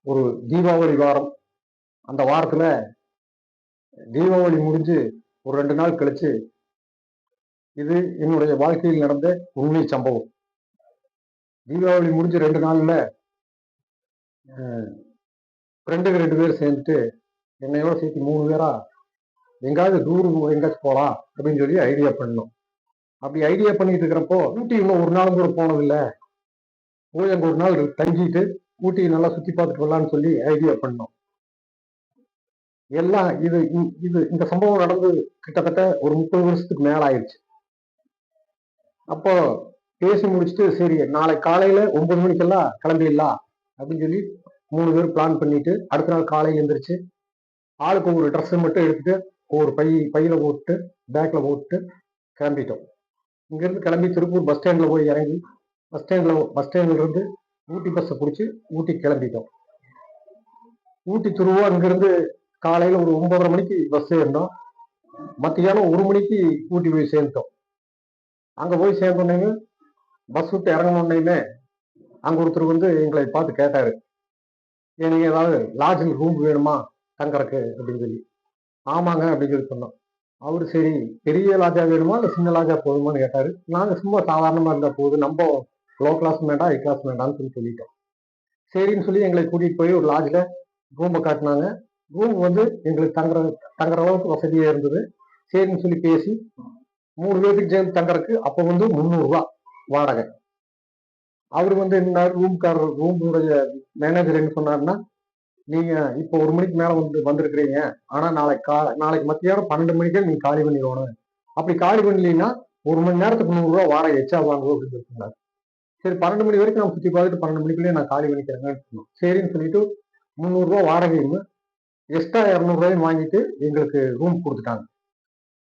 ஒரு தீபாவளி வாரம். அந்த வாரத்துல தீபாவளி முடிஞ்சு ஒரு 2 நாள் கழிச்சு, இது என்னுடைய வாழ்க்கையில் நடந்த உண்மை சம்பவம். தீபாவளி முடிஞ்ச 2 நாள்ல ஃப்ரெண்டுங்க 2 பேர் சேர்ந்துட்டு என்னையோட சேர்த்து 3 பேரா எங்காவது டூருக்கு எங்காச்சும் போலாம் அப்படின்னு சொல்லி ஐடியா பண்ணோம். அப்படி ஐடியா பண்ணிட்டு இருக்கிறப்போ, ஊட்டி இன்னும் ஒரு நாளும் கூட போனதில்ல, போய் அங்க ஒரு நாள் தங்கிட்டு ஊட்டி நல்லா சுத்தி பார்த்துட்டு வரலாம்னு சொல்லி ஐடியா பண்ணோம். எல்லாம் இது இது இந்த சம்பவம் நடந்து கிட்டத்தட்ட ஒரு 30 வருஷத்துக்கு மேல ஆயிடுச்சு. அப்போ பேசி முடிச்சுட்டு சரி நாளை காலையில 9 மணிக்கெல்லாம் கிளம்பிடலாம் அப்படின்னு சொல்லி 3 பேர் பிளான் பண்ணிட்டு அடுத்த நாள் காலையில எந்திரிச்சு ஆளுக்கு ஒரு ட்ரெஸ் மட்டும் எடுத்துட்டு ஒரு பையில போட்டு பேக்ல போட்டு கிளம்பிட்டோம். இங்க இருந்து கிளம்பி திருப்பூர் பஸ் ஸ்டாண்ட்ல போய் இறங்கி பஸ் ஸ்டாண்ட்ல இருந்து ஊட்டி பஸ்ஸை பிடிச்சி ஊட்டி கிளம்பிட்டோம். ஊட்டி துருவா அங்கிருந்து காலையில ஒரு 9:30 மணிக்கு பஸ் ஏறினோம். மத்தியானம் 1 மணிக்கு ஊட்டி போய் சேர்ந்துட்டோம். அங்க போய் சேர்ந்தோடனே பஸ் விட்டு இறங்கினோடனே அங்க ஒருத்தர் வந்து எங்களை பார்த்து கேட்டாரு, நீங்க ஏதாவது லாட்ஜில் ரூம் வேணுமா தங்கறக்கு அப்படின்னு சொல்லி. ஆமாங்க அப்படின்னு சொல்லி சொன்னோம். அவரு சரி பெரிய லாட்ஜா வேணுமா இல்ல சின்ன லாட்ஜா போதுமான்னு கேட்டாரு. நாங்க சும்மா சாதாரணமா இருந்தா போகுது, நம்ம லோ கிளாஸ் வேண்டாம் ஹை கிளாஸ் வேண்டாம்னு சொல்லி சொல்லிட்டோம். சரின்னு சொல்லி எங்களை கூட்டிட்டு போய் ஒரு லாட்ஜ்ல ரூமை காட்டினாங்க. ரூம் வந்து எங்களுக்கு தங்குற அளவுக்கு வசதியா இருந்தது. சரின்னு சொல்லி பேசி 3 பேருக்கு சேர்ந்து தங்கறதுக்கு அப்ப வந்து 300 ரூபாய் வாடகை. அவரு வந்து என்ன ரூமுடைய மேனேஜர் என்ன சொன்னாருன்னா, நீங்க இப்போ 1 மணிக்கு மேல வந்திருக்கிறீங்க, ஆனா நாளைக்கு மத்தியானம் 12 மணிக்கே நீங்க காலி பண்ணிடணும். அப்படி காலி பண்ணலீங்கன்னா 1 மணி நேரத்துக்கு 100 ரூபாய் வாடகை எச்சா வாங்குவோம் அப்படின்னு சொன்னாரு. சரி 12 மணி வரைக்கும் நான் சுத்தி பார்த்துட்டு 12 மணிக்குள்ளேயே நான் காலி பண்ணிக்கிறேங்கன்னு சொன்னோம். சரின்னு சொல்லிட்டு 300 ரூபாய் வாடகையும் எக்ஸ்ட்ரா 200 ரூபாயும் வாங்கிட்டு எங்களுக்கு ரூம் கொடுத்துட்டாங்க.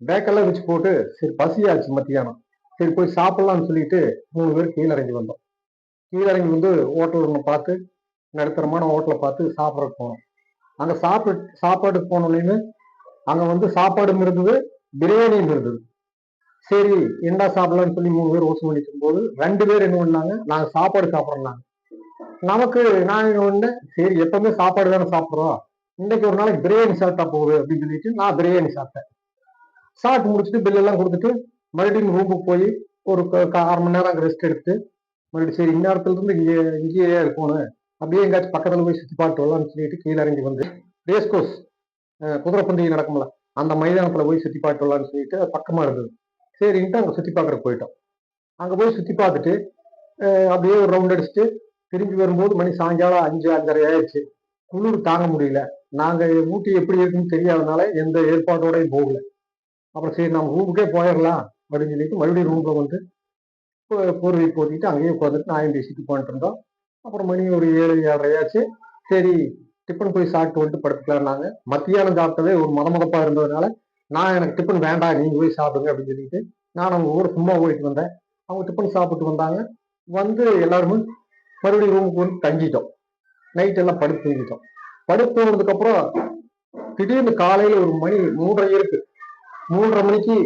பேக்கெல்லாம் வச்சு போட்டு சரி பசியாச்சு மத்தியானம், சரி போய் சாப்பிடலாம்னு சொல்லிட்டு 3 பேர் கீழிறங்கி வந்தோம். கீழிறங்கி வந்து ஹோட்டல் ஒன்று பார்த்து நடுத்தரமான ஹோட்டலை பார்த்து சாப்பிட்றதுக்கு போனோம். அங்க சாப்பாடுக்கு போனோன்னு அங்க வந்து சாப்பாடும் இருந்தது, பிரியாணியும் இருந்தது. சரி என்ன சாப்பிடலாம்னு சொல்லி 3 பேர் யோசனை பண்ணிட்டு இருக்கும்போது 2 பேர் என்ன பண்ணாங்க, நாங்க சாப்பாடு சாப்பிட்றோம்னாங்க. நமக்கு நான் என்ன பண்ணேன், சரி எப்பவுமே சாப்பாடு தானே சாப்பிட்றோம், இன்னைக்கு ஒரு நாளைக்கு பிரியாணி சாப்பிட்டா போகுது அப்படின்னு சொல்லிட்டு நான் பிரியாணி சாப்பிட்டேன். சாப்பிட்டு முடிச்சுட்டு பில் எல்லாம் கொடுத்துட்டு மறுபடியும் ரூமுக்கு போய் ஒரு 1/2 மணி நேரம் அங்கே ரெஸ்ட் எடுத்துட்டு மறுபடியும் சரி இந்நேரத்துல இருந்து இங்கேயே இருக்கணும், அப்படியே எங்காச்சும் பக்கத்துல போய் சுத்தி பார்த்து வரலாம்னு சொல்லிட்டு கீழே இறங்கி வந்து ரேஸ்கோர்ஸ் குதிரை பந்தயம் நடக்கும்ல அந்த மைதானத்துல போய் சுத்தி பார்த்து வரலாம்னு சொல்லிட்டு பக்கமா இருந்தது. சரின்ட்டு அங்க சுத்தி பார்க்கறதுக்கு போயிட்டோம். அங்க போய் சுத்தி பார்த்துட்டு அப்படியே ஒரு ரவுண்ட் அடிச்சுட்டு திரும்பி வரும்போது மணி சாயங்காலம் 5-5:30 ஆயிடுச்சு. குளிர் தாங்க முடியல. நாங்க ஊட்டி எப்படி இருக்குன்னு தெரியாதனால எந்த ஏற்பாட்டோடையும் போகல. அப்புறம் சரி நம்ம ரூமுக்கே போயிடலாம் அப்படின்னு சொல்லிட்டு மறுபடியும் ரூம்ல வந்து போர்வை போத்திட்டு அங்கேயே உட்காந்துட்டு நான் பேசிட்டு போயிட்டு இருந்தோம். அப்புறம் மணி ஒரு 7-7:30 ஆச்சு. சரி டிஃபன் போய் சாப்பிட்டு வந்துட்டு படுத்துக்கலாம்னாங்க. மத்தியானம் சாப்பிட்டதே ஒரு மதமதப்பா இருந்ததுனால நான் எனக்கு டிஃபன் வேண்டாம் நீங்க போய் சாப்பிடுங்க அப்படின்னு சொல்லிட்டு நான் அவங்க ஊர் சும்மா போயிட்டு வந்தேன். அவங்க டிஃபன் சாப்பிட்டு வந்தாங்க. வந்து எல்லாருமே மறுபடியும் ரூமுக்கு வந்து தங்கிட்டோம். நைட் எல்லாம் படுத்து தூங்கிட்டோம். படுத்து தூங்கினதுக்கு அப்புறம் திடீர்னு காலையில ஒரு மணி 3:30 இருக்கு. 3:30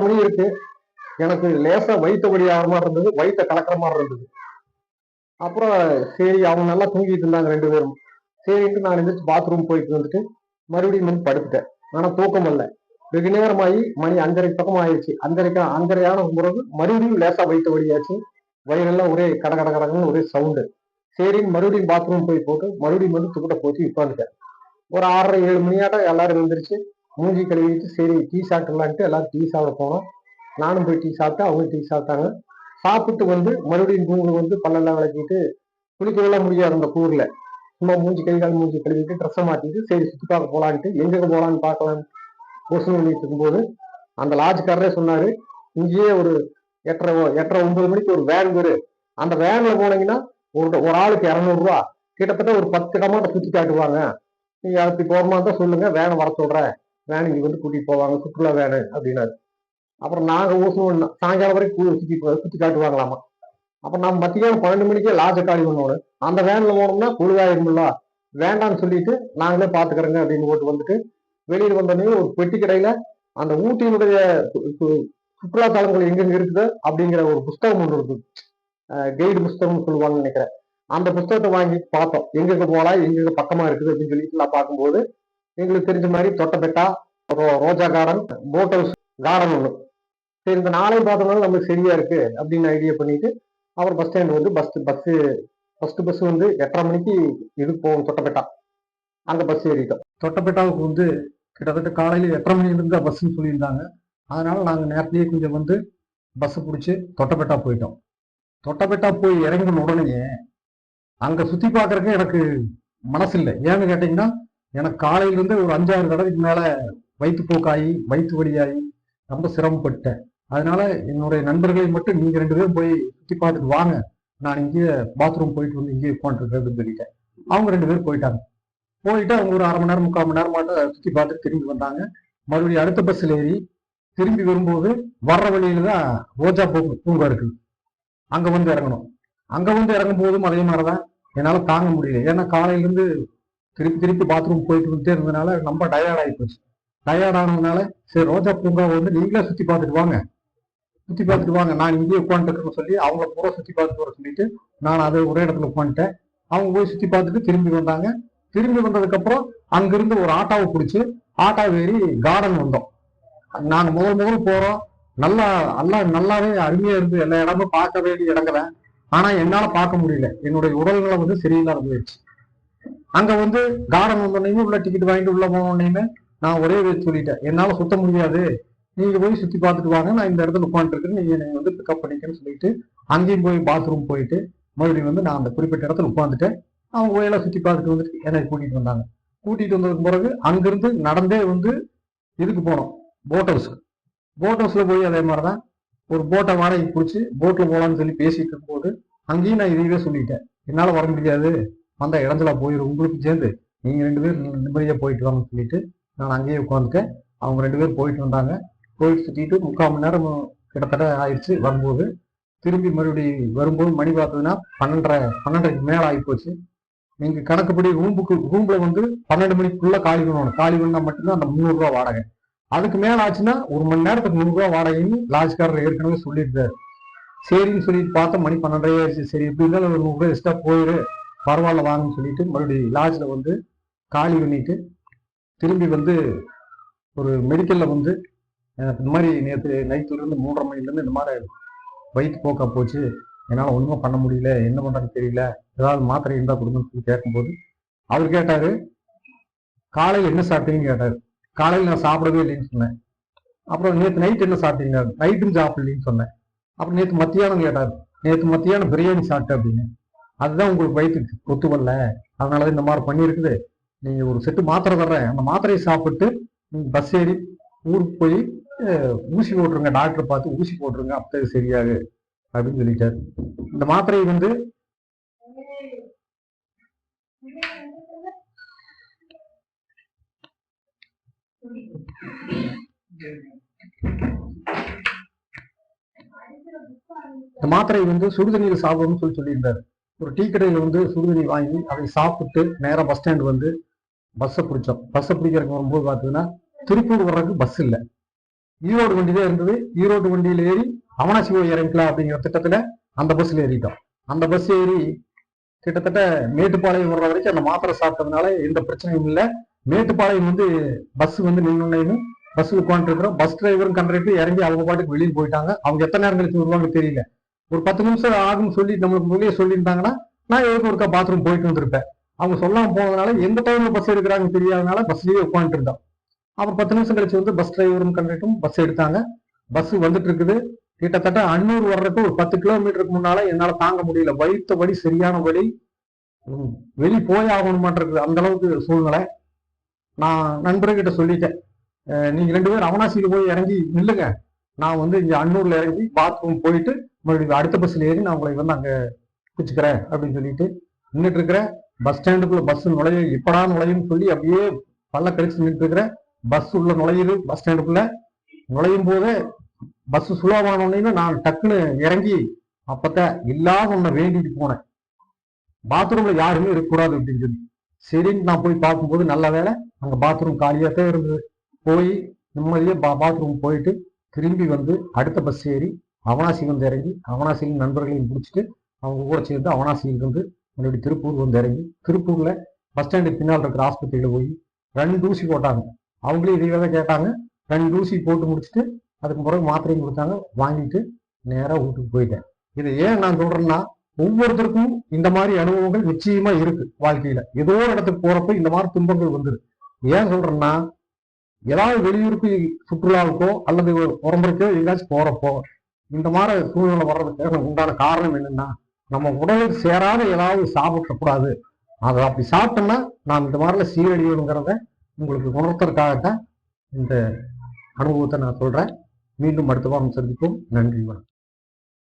மணி இருக்கு. எனக்கு லேசா வயிற்று வலி ஆகிற மாதிரி இருந்தது, வயிற்றை கலக்கிற மாதிரி இருந்தது. அப்புறம் சரி அவங்க நல்லா தூங்கிட்டு இருந்தாங்க 2 பேரும். சரின்ட்டு நான் எந்திரிச்சு பாத்ரூம் போயிட்டு வந்துட்டு மறுபடியும் வந்து படுத்துட்டேன். ஆனா தூக்கம் வரல. வெகு நேரமாயி மணி 5:30 பக்கம் ஆயிடுச்சு. 5:30 ஆன பிறகு மறுபடியும் லேசா வயிற்று வலியாச்சு. வயிறெல்லாம் ஒரே கடகடன்னு ஒரே சவுண்டு. சரின்னு மறுபடியும் பாத்ரூம் போய் போட்டு மறுபடியும் வந்து துக்கிட்ட போச்சு உட்காந்துட்டேன். ஒரு 6:30-7 மணியாட்டம் எல்லாரும் எழுந்திரிச்சு மூஞ்சி கழுவிட்டு சரி டீ சாப்பிடலான்ட்டு எல்லாரும் டீ சாப்பிட போனோம். நானும் போய் டீ சாப்பிட்டேன், அவங்க டீ சாப்பிட்டாங்க. சாப்பிட்டு வந்து மறுபடியும் ரூம்ல வந்து பல்லெல்லாம் விளக்கிட்டு குளிக்கலாம் முடியாது அந்த கூர்ல. சும்மா மூஞ்சி கழுவிட்டு ட்ரெஸ்ஸை மாட்டிட்டு சரி சுத்தி பார்க்க போலான்ட்டு எங்க போலான்னு பார்க்கலான்னு யோசனை பண்ணிட்டு இருக்கும்போது அந்த லாட்ஜ்காரரே சொன்னாரு, இங்கேயே ஒரு 8:30-9 மணிக்கு ஒரு வேன் வரும், அந்த வேன்ல போனீங்கன்னா ஒரு ஆளுக்கு 200 ரூபா, கிட்டத்தட்ட ஒரு 10 இடமாட்ட சுத்தி காட்டுவாங்க, நீங்க அப்படி போறமா தான் சொல்லுங்க வேனை வர சொல்றேன், வேன் இங்க வந்து கூட்டிட்டு போவாங்க சுற்றுலா வேனு அப்படின்னாரு. அப்புறம் நாங்க யோசனை சாயங்காலம் வரைக்கும் சுத்தி காட்டுவாங்களாமா. அப்புறம் நம்ம மத்தியானம் 12 மணிக்கே லாட்ஜை காலி பண்ணோன்னு அந்த வேன்ல போனோம்னா குழுவாயிருமில்ல, வேண்டான்னு சொல்லிட்டு நாங்களே பாத்துக்கிறோங்க அப்படின்னு போட்டு வந்துட்டு வெளியில் வந்தோடனே ஒரு பெட்டி கடையில அந்த ஊட்டியினுடைய சுற்றுலா தலங்கள் எங்கெங்க இருக்குது அப்படிங்கிற ஒரு புஸ்தகம் ஒன்று இருக்குது. கைடு புஸ்தகம்னு சொல்லுவாங்கன்னு நினைக்கிறேன். அந்த புத்தகத்தை வாங்கி பார்த்தோம், எங்கெங்க போகலாம், எங்கெங்க பக்கமா இருக்குது அப்படின்னு சொல்லிட்டு நான் பார்க்கும்போது எங்களுக்கு தெரிஞ்ச மாதிரி தொட்டபெட்டா, ரோஜா கார்டன், போட் ஹவுஸ் கார்டன் ஒண்ணு. சரி, இந்த நாளையும் பார்த்தோம்னாலும் நம்மளுக்கு சரியா இருக்கு அப்படின்னு ஐடியா பண்ணிட்டு அவர் பஸ் ஸ்டாண்ட் வந்து ஃபர்ஸ்ட் பஸ் வந்து 8:30 மணிக்கு இதுக்கு போகும் தொட்டபெட்டா. அங்க பஸ் ஏறிட்டோம். தொட்டபெட்டாவுக்கு வந்து கிட்டத்தட்ட காலையில 8:30 மணில இருந்து பஸ்ன்னு சொல்லியிருந்தாங்க. அதனால நாங்க நேரத்திலேயே கொஞ்சம் வந்து பஸ் பிடிச்சி தொட்டபெட்டா போயிட்டோம். தொட்டபெட்டா போய் இறங்கின உடனே அங்க சுத்தி பார்க்கறதுக்கு எனக்கு மனசு இல்லை. ஏன்னு கேட்டீங்கன்னா, எனக்கு காலையில இருந்து ஒரு 5-6 தடவைக்கு மேல வயிற்றுப்போக்காயி வயிற்று வலியாகி ரொம்ப சிரமப்பட்டேன். அதனால என்னுடைய நண்பர்களை மட்டும் நீங்க 2 பேரும் போய் சுத்தி பார்த்துட்டு வாங்க, நான் இங்கேயே பாத்ரூம் போயிட்டு வந்து இங்கேயே உட்காந்துருக்கேன் அப்படின்னு சொல்லிட்டேன். அவங்க 2 பேரும் போயிட்டாங்க. போயிட்டு அவங்க ஒரு 1/2 மணி நேரம் 3/4 மணி நேரம் மட்டும் சுத்தி பார்த்துட்டு திரும்பி வந்தாங்க. மறுபடியும் அடுத்த பஸ்ஸில் ஏறி திரும்பி வரும்போது வர்ற வழியில தான் ரோஜா பூங்கா இருக்கு, அங்க வந்து இறங்கணும். அங்க வந்து இறங்கும் போதும் அதே மாதிரிதான் என்னால தாங்க முடியல. ஏன்னா காலையில இருந்து திருப்பி திருப்பி பாத்ரூம் போயிட்டு வந்துட்டே இருந்ததுனால ரொம்ப டயர்ட் ஆகி போச்சு. டயர்ட் ஆனதுனால சரி ரோஜா பூங்காவை வந்து நீங்களே சுத்தி பார்த்துட்டு வாங்க, நான் இங்கேயே உட்காந்துருக்கேன்னு சொல்லி அவங்கள பூரா சுத்தி பார்த்துட்டு வர சொல்லிட்டு நான் அதை ஒரே இடத்துல உட்காந்துட்டேன். அவங்க போய் சுத்தி பார்த்துட்டு திரும்பி வந்தாங்க. திரும்பி வந்ததுக்கு அப்புறம் அங்கிருந்து ஒரு ஆட்டோவை பிடிச்சி ஆட்டோ ஏறி கார்டன் வந்தோம். நாங்க முதல் போறோம். நல்லாவே அருமையா இருந்து எல்லா இடமும் பார்க்க வேண்டிய இடங்கள, ஆனா என்னால பார்க்க முடியல. என்னுடைய உடல்நிலை வந்து சரியில்லாத போயிடுச்சு. அங்க வந்து கார்டன் வந்தோடனே உள்ள டிக்கெட் வாங்கிட்டு உள்ள போனோடனே நான் ஒரே சொல்லிட்டேன், என்னால சுத்த முடியாது, நீங்க போய் சுத்தி பார்த்துட்டு வாங்க, நான் இந்த இடத்துல உட்காந்துட்டு இருக்கேன், நீங்க வந்து பிக்கப் பண்ணிக்கன்னு சொல்லிட்டு அங்கேயும் போய் பாத்ரூம் போயிட்டு மறுபடியும் வந்து நான் அந்த குறிப்பிட்ட இடத்துல உட்காந்துட்டேன். அவங்க கோயிலாம் சுத்தி பார்த்துட்டு வந்துட்டு என்னை கூட்டிட்டு வந்தாங்க. கூட்டிட்டு வந்ததுக்கு பிறகு அங்கிருந்து நடந்தே வந்து இதுக்கு போனோம், போட் ஹவுஸ். போட் ஹவுஸ்ல போய் அதே மாதிரிதான் ஒரு போட்டை வாடகைக்கு பிடிச்சி போட்ல போகலான்னு சொல்லி பேசிட்டு இருக்கும்போது அங்கேயும் நான் இதையவே சொல்லிட்டேன், என்னால வர முடியாது, வந்தா இடைஞ்சலா போயிடும் உங்களுக்கு சேர்ந்து, நீங்க 2 பேர் நிம்மதியா போயிட்டு வாங்கன்னு சொல்லிட்டு நான் அங்கேயே உட்காந்துட்டேன். அவங்க 2 பேர் போயிட்டு வந்தாங்க. போயிட்டு சுத்திட்டு 3/4 மணி நேரம் கிட்டத்தட்ட ஆயிடுச்சு. வரும்போது திரும்பி மறுபடியும் வரும்போது மணி பார்த்ததுன்னா 12:30க்கு மேல ஆகி போச்சு. நீங்க கணக்குப்படி ரூம்ல வந்து 12 மணிக்குள்ள காலி பண்ணணும். காலி பண்ணா மட்டும்தான் அந்த 300 ரூபா வாடகை. அதுக்கு மேல ஆச்சுன்னா 1 மணி நேரத்துக்கு 100 ரூபா வாடகைன்னு லாட்ஜ்காரர் ஏற்கனவே சொல்லியிருக்காரு. சரின்னு சொல்லிட்டு பார்த்தா மணி 12:30 ஆயிடுச்சு. சரி எப்படி இருந்தாலும் ஒரு 100 ரூபாய் எக்ஸ்ட்ரா போயிரு, பரவாயில்ல வாங்கன்னு சொல்லிட்டு மறுபடியும் லாட்ஜ்ல வந்து காலி பண்ணிட்டு திரும்பி வந்து ஒரு மெடிக்கல்ல வந்து எனக்கு இந்த மாதிரி நேற்று நைட்டுல இருந்து 3:30 மணில இருந்து இந்த மாதிரி வயிற்று போக்கா போச்சு, என்னால ஒண்ணுமே பண்ண முடியல, என்ன பண்றதுன்னு தெரியல, ஏதாவது மாத்திரை இருந்தா கொடுங்கன்னு சொல்லி கேட்கும்போது அவர் கேட்டாரு, காலையில் என்ன சாப்பிட்டீங்கன்னு கேட்டாரு. காலையில் நான் சாப்பிடவே இல்லைன்னு சொன்னேன். அப்புறம் நேற்று நைட் என்ன சாப்பிட்டீங்க, நைட்டும் சாப்பிடலன்னு சொன்னேன். அப்புறம் நேற்று மத்தியானம் கேட்டாரு, நேற்று மத்தியானம் பிரியாணி சாப்பிட்டேன் அப்படின்னு. அதுதான் உங்களுக்கு வயிற்றுக்கு ஒத்து வரல, அதனாலதான் இந்த மாதிரி பண்ணியிருக்குது, நீங்க ஒரு செட்டு மாத்திரை தர்றேன், அந்த மாத்திரையை சாப்பிட்டு நீங்க பஸ் ஏறி ஊருக்கு போய் ஊசி போட்டுருங்க, டாக்டரை பார்த்து ஊசி போட்டுருங்க, அப்போ சரியாகு அப்படின்னு சொல்லிட்டாரு. இந்த மாத்திரையை வந்து இந்த மாத்திரையை வந்து சுடுதண்ணீர் சாப்பிடணும்னு சொல்லியிருந்தாரு. ஒரு டீ கடையில வந்து சுடுதண்ணி வாங்கி அதை சாப்பிட்டு நேராக பஸ் ஸ்டாண்ட் வந்து பஸ்ஸை பிடிச்சோம். பஸ்ஸை பிடிக்கிறதுக்கு வரும்போது பார்த்தீங்கன்னா திருப்பூர் வர்றதுக்கு பஸ் இல்லை, ஈரோடு வண்டி தான் இருந்தது. ஈரோடு வண்டியில ஏறி அவனாசி போய் இறங்கிக்கலாம் அப்படிங்கிற திட்டத்துல அந்த பஸ்ல ஏறிட்டோம். அந்த பஸ் ஏறி கிட்டத்தட்ட மேட்டுப்பாளையம் வர்ற வரைக்கும் அந்த மாத்திரை சாப்பிட்டதுனால எந்த பிரச்சனையும் இல்லை. மேட்டுப்பாளையம் வந்து பஸ் வந்து நின்று பஸ் உட்காந்துட்டு இருக்கிறோம். பஸ் டிரைவரும் கண்டக்டரும் இறங்கி அவங்க பாட்டுக்கு வெளியில் போயிட்டாங்க. அவங்க எத்தனை நேரம் கழிச்சு வருவாங்க தெரியல. ஒரு 10 நிமிஷம் ஆகும்னு சொல்லி நம்மளுக்கு முன்னாடியே சொல்லியிருந்தாங்கன்னா நான் எதுக்கு ஒருக்கா பாத்ரூம் போயிட்டு வந்திருப்பேன். அவங்க சொல்லாம போனதுனால எந்த டைம்ல பஸ் எடுக்கிறாங்க தெரியாதனால பஸ்லயே உட்காந்துட்டு இருந்தோம். அப்புறம் 10 நிமிஷம் கழிச்சு வந்து பஸ் டிரைவரும் கண்டக்டரும் பஸ் எடுத்தாங்க. பஸ் வந்துட்டு இருக்குது. கிட்டத்தட்ட அன்னூர் வர்றதுக்கு ஒரு 10 கிலோமீட்டருக்கு முன்னால என்னால தாங்க முடியல, வயிற்று வலி, சரியான வலி, வெளி போய் ஆகணுமான்றது அந்த அளவுக்கு சூழ்நிலை. நான் நண்பர்கிட்ட சொல்லிட்டேன், நீங்க 2 பேரும் அவனாசிக்கு போய் இறங்கி நில்லுங்க, நான் வந்து இங்க அன்னூர்ல இறங்கி பாத்ரூம் போயிட்டு மறுபடியும் அடுத்த பஸ்ல ஏறி நான் உங்களை வந்து அங்க பிடிச்சுக்கிறேன் அப்படின்னு சொல்லிட்டு நின்றுட்டு இருக்கிறேன். பஸ் ஸ்டாண்டுக்குள்ள பஸ் எப்படா நுழையும் சொல்லி அப்படியே பல்ல கழிச்சு நின்றுட்டு இருக்கிறேன். பஸ் உள்ள நுழையுது. பஸ் ஸ்டாண்டுக்குள்ள நுழையும் போதே பஸ் சுலபமானோன்னு நான் டக்குன்னு இறங்கி அப்பத்தான் இல்லாத ஒன்ன வேண்டிட்டு போனேன், பாத்ரூம்ல யாருமே இருக்கக்கூடாது அப்படின்னு சொல்லி. சரின்னு நான் போய் பார்க்கும்போது நல்ல வேலை அங்க பாத்ரூம் காலியாத்தான் இருந்தது. போய் நிம்மதியே பாத்ரூம் போயிட்டு திரும்பி வந்து அடுத்த பஸ் ஏறி அவனாசி வந்து இறங்கி அவனாசியில் நண்பர்களையும் பிடிச்சிட்டு அவங்க கூட சேர்ந்து அவனாசியில் இருந்து மறுபடியும் திருப்பூர் வந்து இறங்கி திருப்பூர்ல பஸ் ஸ்டாண்டு பின்னால் இருக்கிற ஆஸ்பத்திரியில போய் 2 ஊசி போட்டாங்க. அவங்களே இதை தான் கேட்டாங்க. 2 ஊசி போட்டு முடிச்சுட்டு அதுக்கு பிறகு மாத்திரையும் கொடுத்தாங்க. வாங்கிட்டு நேரா வீட்டுக்கு போயிட்டேன். இதை ஏன் நான் சொல்றேன்னா, ஒவ்வொருத்தருக்கும் இந்த மாதிரி அனுபவங்கள் நிச்சயமா இருக்கு வாழ்க்கையில. ஏதோ ஒரு இடத்துக்கு போறப்ப இந்த மாதிரி துன்பங்கள் வந்துரு. ஏன் சொல்றேன்னா, ஏதாவது வெளியூருக்கு சுற்றுலாவுக்கோ அல்லது உடம்புக்கோ எங்கேயாச்சும் போறப்போ இந்த மாதிரி சூழ்நிலை வர்றதுக்கு உண்டான காரணம் என்னன்னா, நம்ம உடலுக்கு சேராத ஏதாவது சாப்பிடக்கூடாது. அதை அப்படி சாப்பிட்டோம்னா நாம் இந்த மாதிரிலாம் சீரழியணுங்கிறத உங்களுக்கு உணர்த்துறதுக்காகத்தான் இந்த அனுபவத்தை நான் சொல்றேன். மீண்டும் அடுத்த வாரம் சந்திப்போம். நன்றி, வணக்கம்.